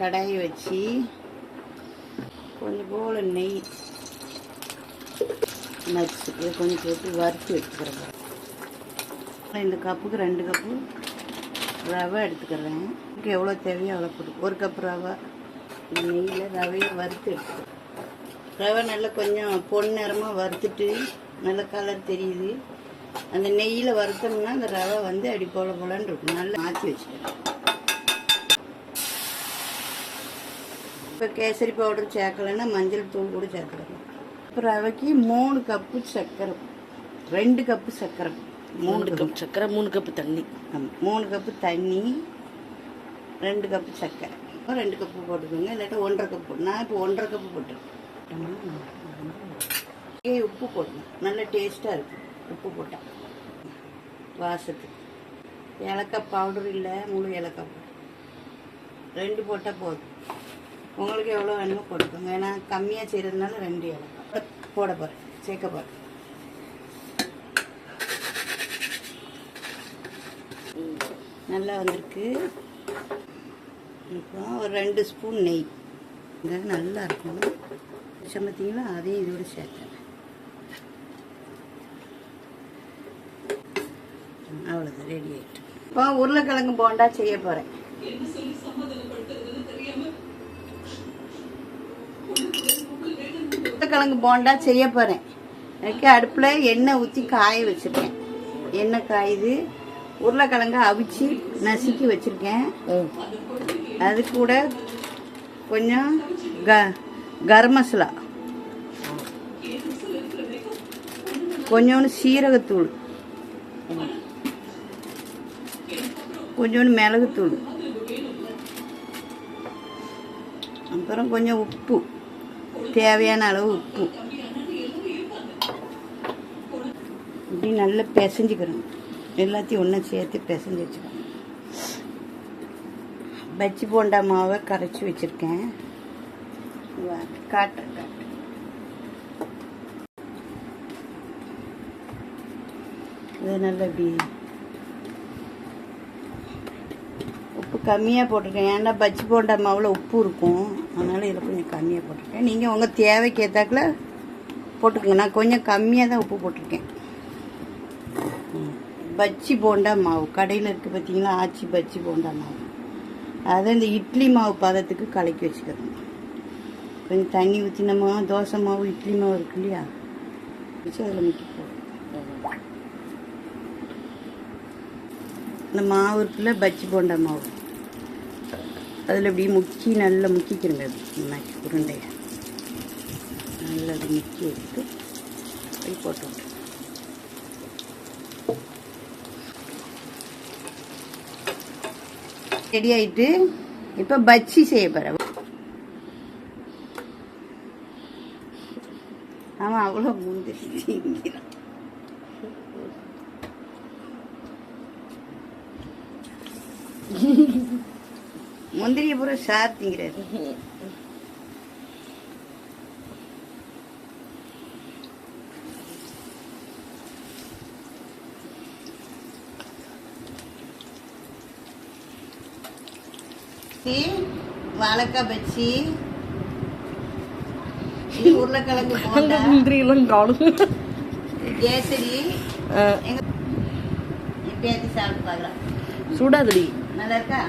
கடாயை வச்சு கொஞ்சம் போல் நெய் நட்ஸ் இதை கொஞ்சம் போட்டு வறுத்து வச்சுக்கிறேன். இந்த கப்புக்கு 2 கப்பு ரவை எடுத்துக்கிறேன். எவ்வளோ தேவையோ அவ்வளோ போட்டு 1 கப் ரவை நெய்யில் ரவையை வறுத்து எடுத்துக்கிறேன். ரவை நல்லா கொஞ்சம் பொன்னிறமாக வறுத்துட்டு நல்ல கலர் தெரியுது. அந்த நெய்யில் வறுத்தோம்னா அந்த ரவை வந்து அடி போலன்னு இருக்கும். நல்லா மாற்றி வச்சுக்கிறேன். இப்போ கேசரி பவுடர் சேர்க்கலைன்னா மஞ்சள் தூள் கூட சேர்த்துக்கலாம். இப்போ ரவைக்கு 3 கப்பு சர்க்கரை, 2 கப்பு சர்க்கரை, 3 கப் சர்க்கரை, 3 கப்பு தண்ணி. 3 கப்பு தண்ணி, 2 கப்பு சர்க்கரை, 2 கப்பு போட்டுக்கோங்க. இல்லாட்டா 1.5 கப்பு. நான் இப்போ 1.5 கப்பு போட்டுருக்கேன். உப்பு போடணும், நல்ல டேஸ்ட்டாக இருக்கும் உப்பு போட்டால். வாசத்துக்கு ஏலக்காய் பவுடர் இல்லை, முழு ஏலக்காய் பவுடர் 2 போட்டால் போதும். உங்களுக்கு எவ்வளோ வேணுமோ போட்டுக்கோங்க. ஏன்னா கம்மியாக செய்கிறதுனால 2 ஏலக்காய் போட போகிறேன், சேர்க்க போகிறேன். நல்லா வந்திருக்கு. இப்போ ஒரு 2 ஸ்பூன் நெய் நல்லா இருக்கும். பார்த்தீங்களா, அதையும் இதோட சேர்த்தேன். அவ்வளோதான், ரெடி ஆகிட்டு. இப்போ உருளைக்கிழங்கு போண்டா செய்ய போகிறேன். உருளைக்கிழங்கு போண்டா செய்ய போகிறேன். எனக்கு அடுப்பில் எண்ணெய் ஊற்றி காய வச்சுருக்கேன். எண்ணெய் காயுது. உருளைக்கிழங்கு அவிச்சு நசுக்கி வச்சுருக்கேன். அது கூட கொஞ்சம் கரம் மசாலா, கொஞ்சோண்டு சீரகத்தூள், கொஞ்சோண்டு மிளகுத்தூள், அப்புறம் கொஞ்சம் உப்பு, தேவையான அளவு உப்பு. இப்படி நல்லா பிசைஞ்சிக்கிறோம். எல்லாத்தையும் ஒன்றா சேர்த்து பிசைஞ்சு வச்சுக்கோங்க. பஜ்ஜி போண்டா மாவை கரைச்சி வச்சுருக்கேன். காட்டுறேன். இது நல்லா இப்படி உப்பு கம்மியாக போட்டிருக்கேன். ஏன்னா பஜ்ஜி போண்டா மாவில் உப்பு இருக்கும், அதனால் இதில் கொஞ்சம் கம்மியாக போட்டிருக்கேன். நீங்கள் உங்கள் தேவைக்கு ஏற்றாக்குல போட்டுக்கோங்க. நான் கொஞ்சம் கம்மியாக தான் உப்பு போட்டிருக்கேன். பஜ்ஜி போண்டா மாவு கடையில் இருக்குது பார்த்தீங்களா, ஆச்சி பஜ்ஜி போண்டா மாவு. அதை இந்த இட்லி மாவு பதத்துக்கு கலக்கி வச்சுக்கிறோம். கொஞ்சம் தண்ணி ஊற்றினோமா, தோசை மாவு இட்லி மாவு இருக்கு இல்லையா, வச்சு அதில் முக்கி போடும். இந்த மாவு இருக்குல்ல, பஜ்ஜி போண்டா மாவு, அதில் இப்படி முக்கி நல்லா முக்கிக்கிறோங்க. அப்படி உருண்டையை நல்லா அப்படி முக்கி எடுத்து அப்படி போட்டு விட்டு ரெடி ஆகிட்டு இப்போ பஜ்ஜி செய்ய போகிறேன். ஆமாம், அவ்வளோ முந்திரி முந்திரியை பூரா சாத்திங்கிறாரு. வாழைக்காய் பஜ்ஜி, இது உருளைக்கிழங்கு போண்டா, முந்திரியெல்லாம் காணும், கேசரி. எப்பயாச்சும் சாப்பிட்டு பார்க்கலாம். சூடாதடி நல்லா இருக்கா?